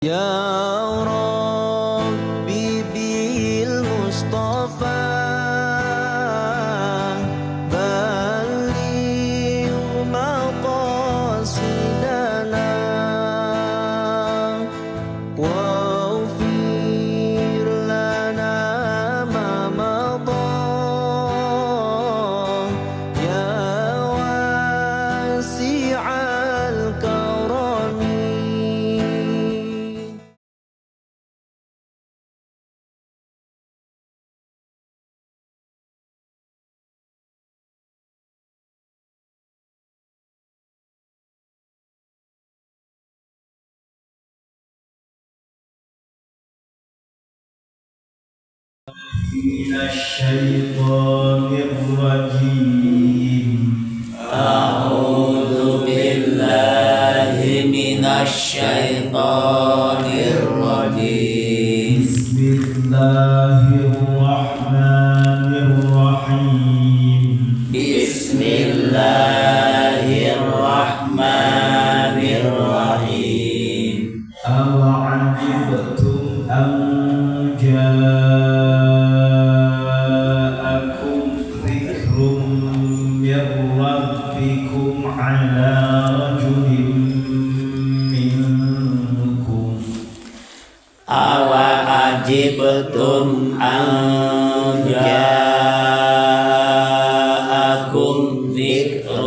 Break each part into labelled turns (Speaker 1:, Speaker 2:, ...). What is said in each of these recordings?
Speaker 1: Ya Rabbi bil Mustafa balligh maqasidana waghfir lana ma madha ya wasi'al karami.
Speaker 2: من الشيطان الرجيم.
Speaker 3: أعوذ بالله من الشيطان الرجيم.
Speaker 2: بسم الله الرحمن الرحيم.
Speaker 3: بسم الله الرحمن الرحيم.
Speaker 2: أوعجبتم أن جاءكم ذكر من ربكم على رجل منكم.
Speaker 3: أوعجبتم أن جاءكم ذكر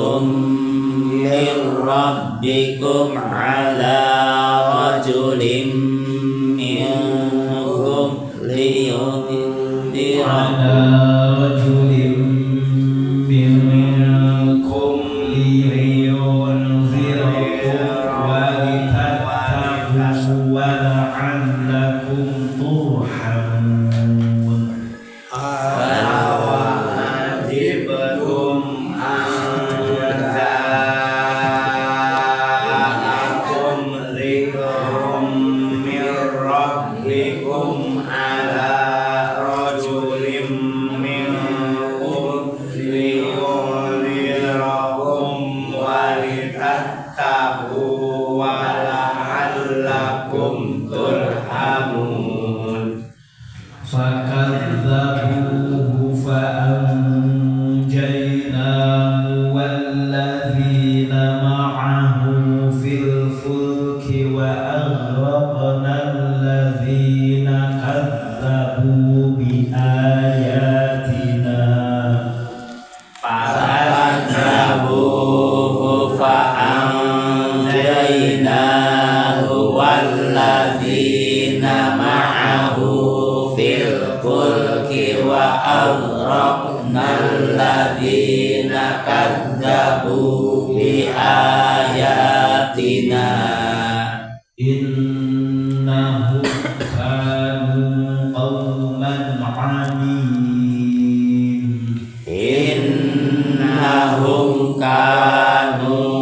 Speaker 3: من ربكم على رجل منكم
Speaker 2: لينذركم ولتتقوا ولعلكم ترحمون. أوعجبتم أن جاءكم ذكر من ربكم على رجل منكم لينذركم ولتتقوا ولعلكم ترحمون. فكذبوه فأنجيناه والذين معه في الفلك وأغرقنا الذين كذبوا بآياتنا.
Speaker 3: فكذبوه فأنجيناه والذين معه في الفلك وأغرقنا الذين كذبوا بآياتنا.
Speaker 2: إنهم كانوا قوما عمين.
Speaker 3: إنهم كانوا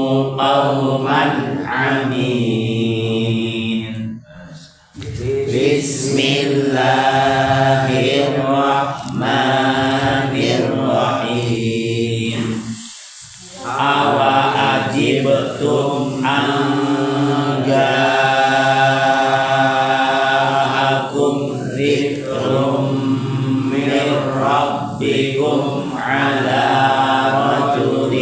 Speaker 3: قوما عمين. بسم الله الرحمن الرحيم. أوعجبتم أن جاءكم ذكر من ربكم على رجل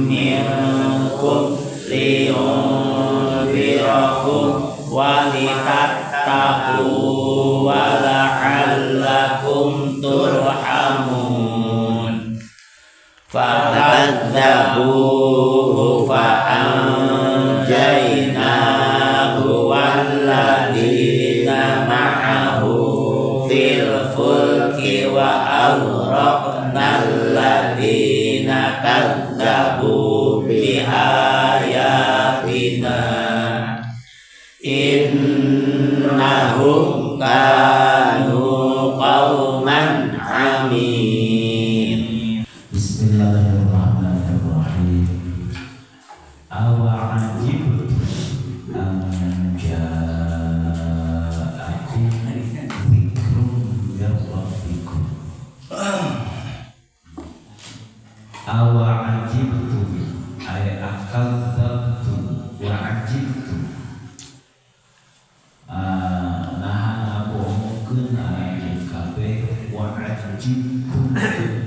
Speaker 3: منكم لينذركم ولتتقوا ولعلكم ترحمون. فكذبوه فأنجيناه والذين معه في الفلك وأغرقنا الذين كذبوا بآياتنا. إنهم كانوا قوما عمين.
Speaker 2: Bismillahirrahmanirrahim. Awa'ajibtum an ja'akum dzikrun min rabbikum. Awa'ajibtum ay akadzabtum wa ajibtum ngaruhkeun anjeun kabeh wa ajibtum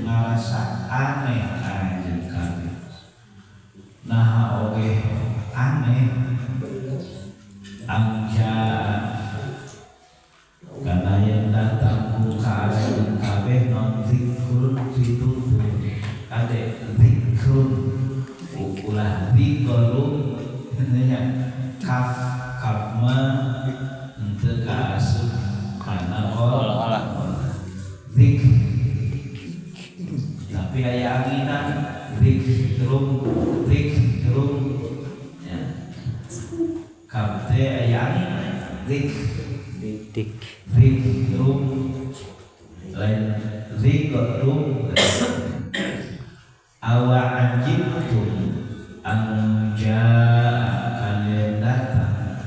Speaker 2: ngarasa aneh anjeun kabeh. Nah oge aneh anja karena yang datang ku kalian kabeh non zikrun pitutur ade zikrun ulah zikrun nya kaf kapma henteu kaasup kana olah zik tapi aya anginan zikrun ya kaf teh aya anginan zik zikrun lain zikrun awa anjibtum anja kalian datang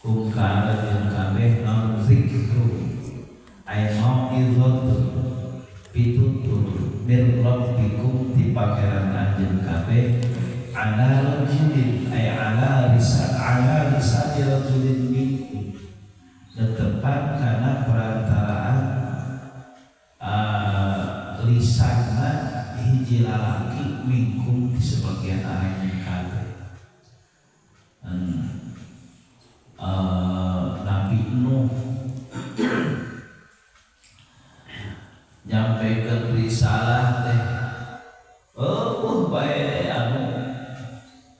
Speaker 2: kum kalian kabeh non zikrun ay mau'izatun pitutur min rabbikum di pangeran anjeun kabeh ala rajulin ay ala risati rajulin minkum netepan kana perantaraan lisanna hiji lalaki minkum di sebagian anjeun kabeh. Nabi Nuh nyampaikan risalah teh bae anu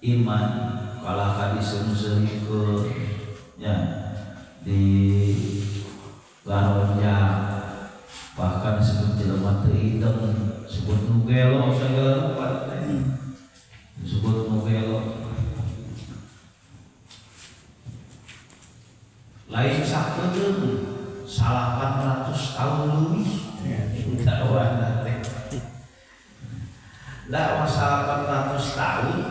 Speaker 2: iman kalah kadiseureun nya di laronnya bahkan disebut jelema teu ideng disebut nu gelo sagala rupa disebut nu gelo lain sakedeung 800 tahun lebih dakwah teh dakwah 800 tahun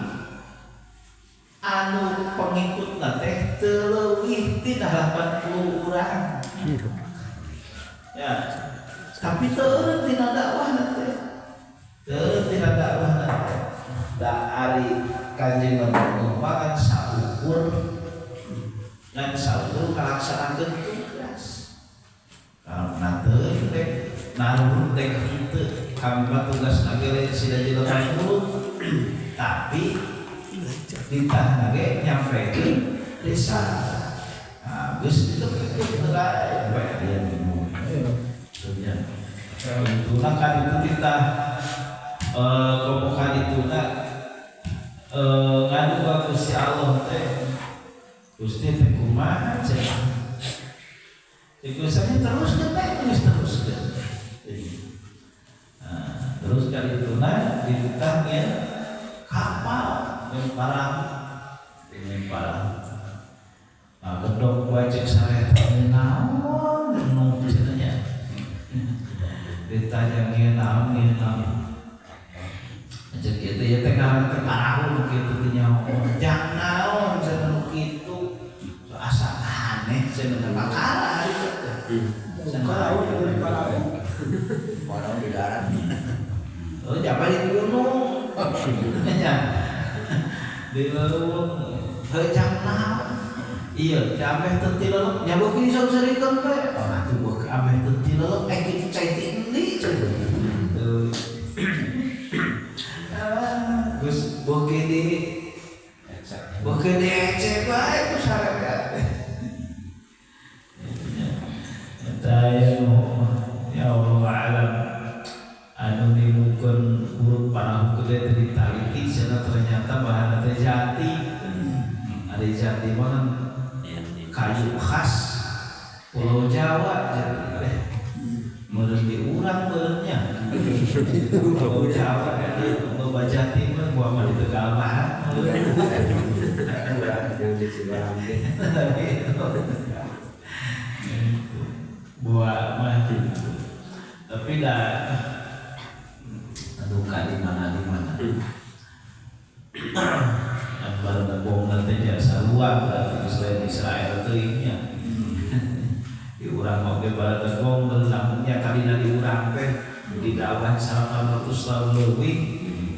Speaker 2: anu pengikutna teh teu leuwih ti 80 urang ya tapi teu tina dakwah teh da ari Kanjeng Nabi kan saukur ngan saukur kalaksanakeun tugas karena teu teh naruh teh kitu kampa tugas nagere sida jelema tapi ditah nage nyampekeun risalah geus itu bae dia bingung itulah kan itu kita komokan itu ngadu ka Gusti Allah teh Gusti teh kumaha cenah dikuasanya teruskeun terus kali itu ditanya kapal yang parang gedog wajib saret naon nu cenanya ditanya naon cek kitu ya teh ngaran teh parahun kitu teh nyaho jang naon cenah kitu asa aneh cenah makara ari teh parahun di darat oh jaman di gunung nya di leuweung heucang naon iya ameh teu ti leuleuk nya beuki disaurikeun teh atuh beuki ameh teu ti leuleuk kitu cai ti euli Gus beuki di ecek bae ku sarekat ya Allah alam anu dimukeun huruf parahu gede tadi taliti cenah ternyata bahan teh jati ada jati mah kayu khas Pulau Jawa jadi meureun diurang beureunya Pulau Jawa loba jati mah gua mah di Tegal mah yang di Cibarang buah mah tapi dah aduh di mana yang baru gabung nanti jasa luar berarti selain Israel teuingnya diurang oge baru gabung berlangsungnya kalina diurang teh di dakwah 800 tahun lebih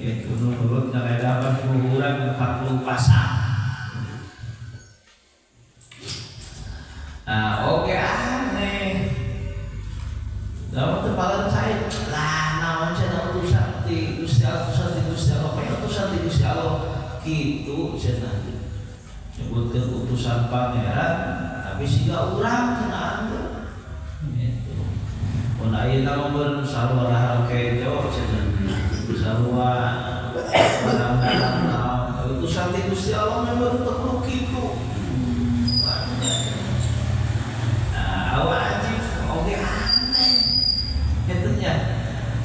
Speaker 2: itu menurut ngadapan 10 urang 40 pasang. Oke aneh tepalan saya lah naon cenah utusan ti Gusti Allah utusan ti Gusti Allah kitu cenah nyebutkeun utusan pangeran tapi siga urang cenah gitu mun ayeuna mah sarua rakejo cenah sarua barang-barang utusan ti Gusti Allah memang teu kitu wajib oke aneh itunya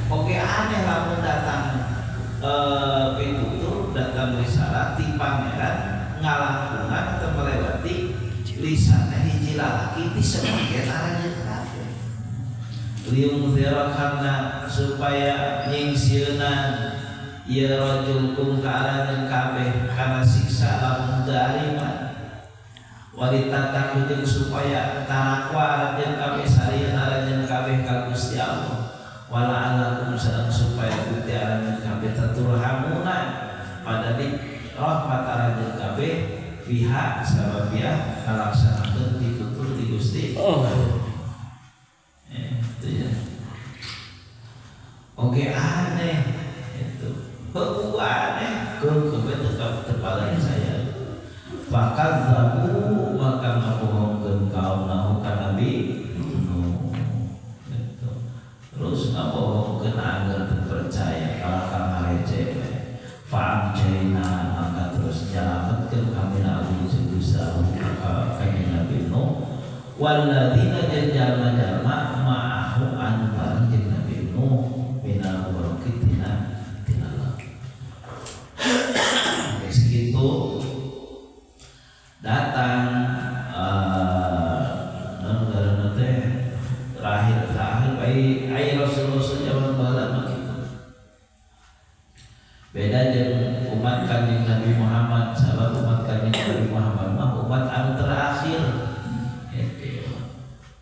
Speaker 2: oke aneh lamun datang pitutur datang risalah ti pangeran ngalangkungan atau melewati lisannya hiji lalaki ti sebagian arajeun kabeh liung zira karena supaya nyingsieuna ieu rajul kum ka arajeun kabeh kana siksa lamun teu ariman wanita takut supaya tarakwa dan kami sarian arajan kabeh ka Gusti Allah wala alakum sareng supaya Gusti arajan kabeh taturhamuna pada di rahmat arajan kabeh pihak sababia kalaksanakeun ditutur di Gusti itu ya oke aneh itu aneh ke tepalan saya bahkan zabu maka ngabohongkeun kaum Nuh ka Nabi Nuh gitu. Terus ngabohongkeun anggar teu percaya kalahkan ngareceh fa amjaina maka terus nyalametkeun kami Nabi Gusti Allah ka Nabi Nuh walladzina jalma-jalma ma'ahu an bareng jeung Nabi Nuh minal murokitina tinallah segitu datang negara teh terakhir baik ai Rasulullah zaman baheula kitu beda jeung umat kanjeng Nabi Muhammad sabab umat kanjeng Nabi Muhammad mah umat anu terakhir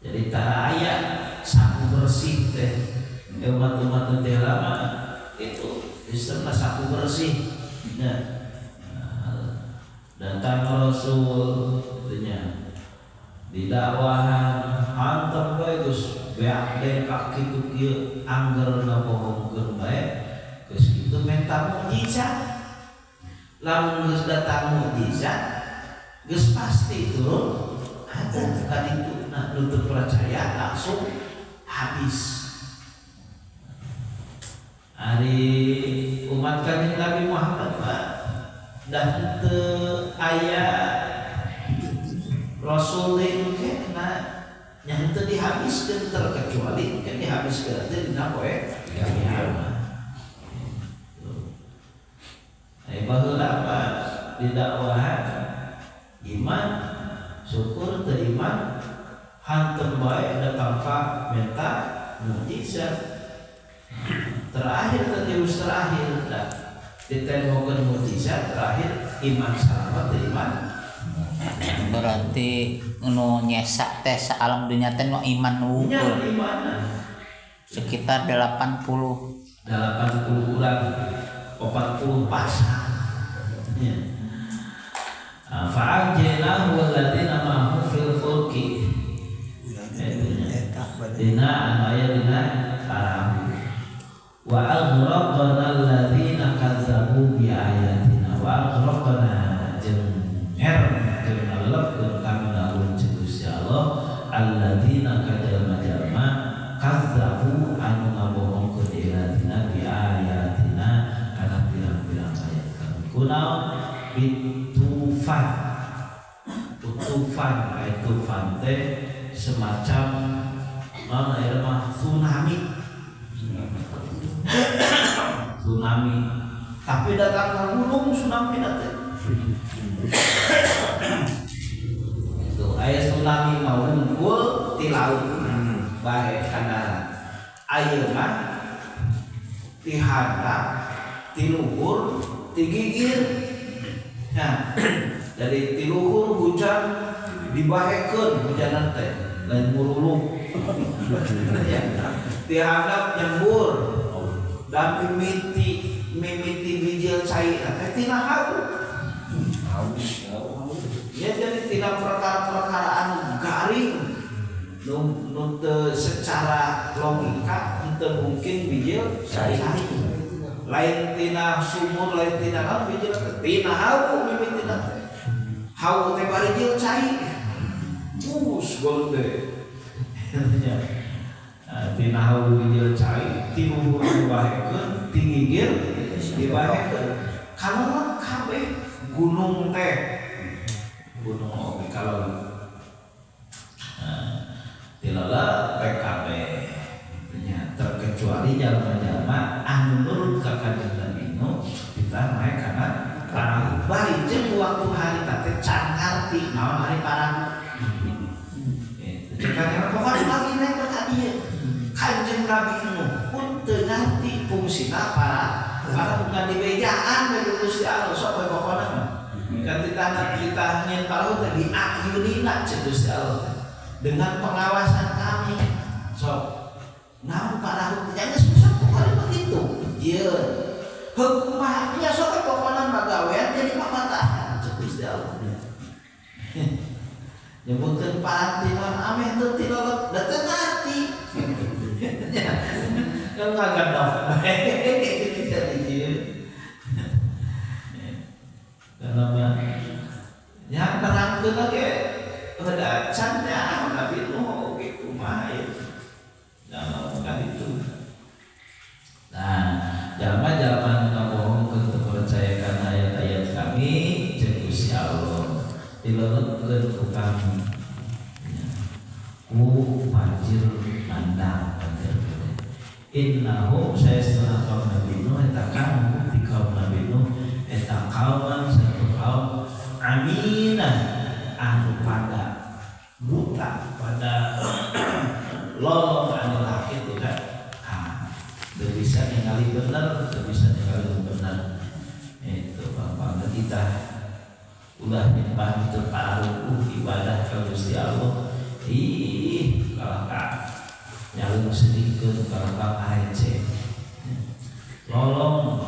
Speaker 2: jadi tara aya saku bersih teh umat-umat teh lama itu sistemna saku bersih datang Rasul itunya di dakwahan hantam bae geus beak den kaki tu kieu angger ngabohongkeun bae geus kitu menta mukjizat lamun geus datang mukjizat geus pasti turun ada ka ditu nah nu teu percaya langsung habis ari umat kanjeng Nabi Muhammad mah dan teu aya Rasul deui kena nya teu dihabiskeun terkecuali kan dihabiskeun teh dina poe kiamat. Ai baheula mah di dakwahan iman syukur teu iman hantem bae datang ka menta mukjizat. Terakhir terakhir ditemukan mukjizat terakhir iman selamat iman
Speaker 4: berarti nu nyesak teh alam dunia teh nu iman ukur sekitar 80 urang 40 pasang ya fa'ajjana walladziina ma'ahu fil fulki dina aya dina perahu wa aghraqna alladziina kazzabu bi ayatina wa aghraqna jeung ngallepkeun kami naun Gusti Allah alladziina kajalma-jalma kazzabu anu ngabohongkeun ayatina bi ayatina kana pirang-pirang ayat kami kunaon bitufan ayat tufan teh semacam mana ya mah tsunami tapi datang ke gunung tsunami datang itu ayat tsunami mau unggul di laut bae kana ayeuna di handap di luhur di gigir nah dari di luhur hujan dibahekeun hujanan teh lain murulung di handap nyembur dan mimiti bijil cai teh tina haus ya jadi tina perkara-perkara anu garing nu secara logika
Speaker 2: teu mungkin bijil cai. Lain tina sumur, lain tina naon bijil tina hawu mimitina teh. Hawu teh bari bijil cai. Bus golde. Tina hawu bijil cai, tiluhur dibahekeun, tingigir dibahekeun. Kalau kabeh gunung teh, gunung oke kalau tilala PKB terkecuali jalma-jalma anu nurut ka kanjeng Nabi kita naik karena parahu bari jeung waktu hari teh can ngarti naon hari parahu. Karena pokoknya lagi naik ka dieu kanjeng Nabi pun teu ngarti fungsina para bukan di bejaan dari Gusti Allah sok pokoknya kan kita nyen parahu teh diakyunina cek Gusti Allah dengan pengawasan kami. So, namun parahu jangan susah pokoknya begitu. Iya, hukumnya sok pokoknya magawean jadi pamatahan cek Gusti Allah. Nyebutkeun parantinan ameh teu tilolot da teu ngarti. Kan ngagadok bae karena yang terangkeun lagi ada canda Nabi Nuh gitu mah ya. Jangan itu. Nah, jalma-jalma nu bohong teu percayakan ayat-ayat kami jeung Gusti Allah. Dilelutkeun ku kami. Ku banjir mandang innahu saestuna kaum Nabi Nuh eta kaum di kaum Nabi Nuh eta kauman satu kaum aminah anu pada buta pada lolong anu laki tidak teu bisa ningali bener teu bisa ningali bener itu bangga kita ulah nyembah itu paruh ibadah ka Gusti Allah kalah ka nyalung sedikeun kalah ka receh lolong